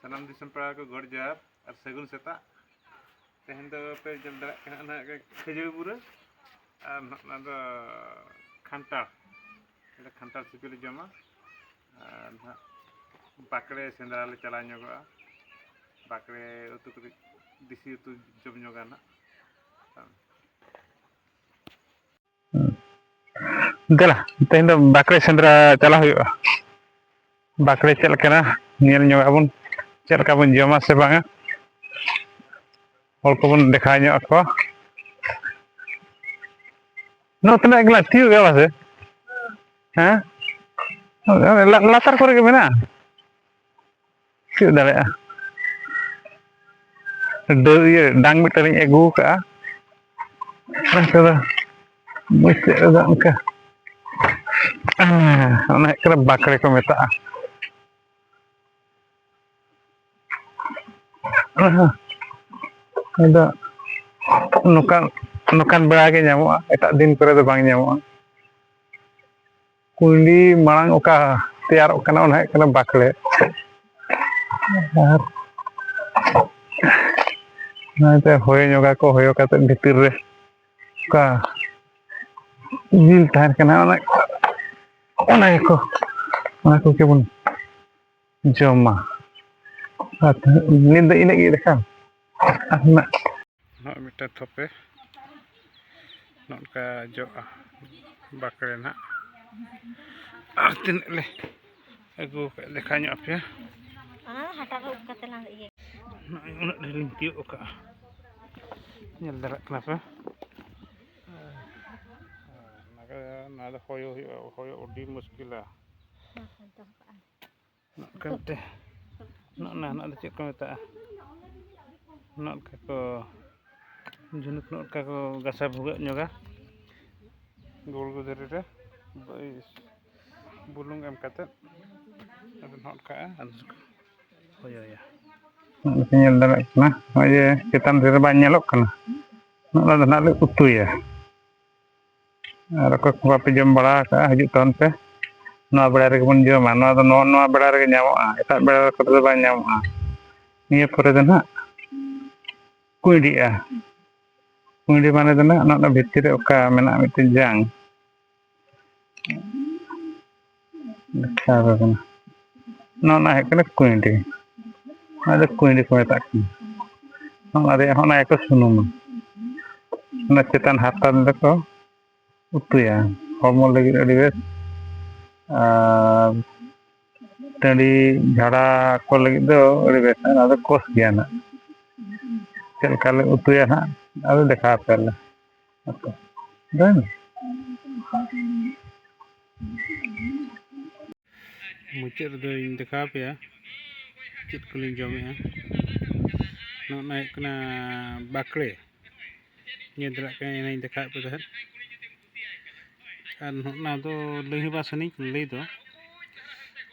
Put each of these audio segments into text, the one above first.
Salam di sempra ko gorjar ar segun seta tehen do pe jam darak kana na khejur pura ar na do khantar এটা khantar sipili joma ar na bakre sendra le chala nyoga bakre utu kuri disi utu jom nyoga na Dela tehen do bakre sendra chala huyuga bakre chel kana ñel ñoga bun chel ka bun joma se banga hol ko bun dekha ñok ko no tena egla tiu ga base ha latar kore ge mena tiu dale do ye dang mitani egu ka ada mesti ada ka ona kira bakre ko meta ada nukan bera ge nyamoa etak din kore do bang nyamoa kundi marang oka tiarok kana ona kana bakle nah hoyo nyoga ko hoyo kate bitir re ka jil tahan kana ona ko ke bun joma nida ina gi dekam ahna no mita tope nonka jo bakre na artin le aku dekha nyok ya hata ko kate lang iye unak dari tiup ka nyel darak kenapa nada hoyo udi muskila nak kante nak ada cek ko meta nak ko junuk nak ko gasa buga nyoga gol gudere re bulung em kata ada nak ka hoyo ya nyel darak na oye kita dari banyak nyelok kana nak le utu ya ar ko bape jom bala ka hajut tahun pe no bela rege bun joma no bela rege nyamoa etak bela ko do ba nyamoa niya pore do na kuidi mane do na no bhitir oka mena mite jang dekha ba no na hekana kuidi ada kuidi ko etak no ada hona ko sunum na cetan hatan ko utu ya homo lagi adi bes tadi jara ko lagi do adi bes ada kos gya na chel kale utu ya na ada dekha pela dan mucir do in dekha pe ya chit kulin jome ya no naik kena bakre nyedra ka ina dekha pe dah kan na do lehi basani lei do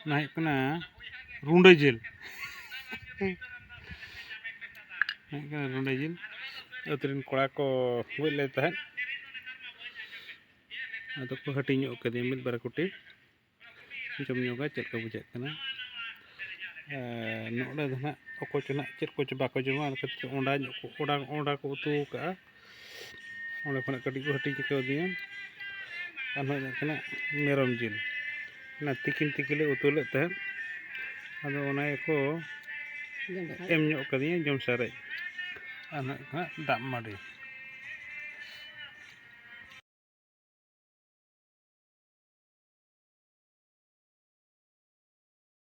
naik kena runda jil naik kena runda jil utrin kora ko hui le tahan ado ko hati nyok kade mid barakuti jom nyoga chet ka bujak kana nokda dana oko chuna chet ko chba ko joma onda ko utu ka onda khona kadi ko hati ko dia anho kana merom jil na tikin tikile utule tahan ado ona ko em nyok kadinya jom sare anak dak mari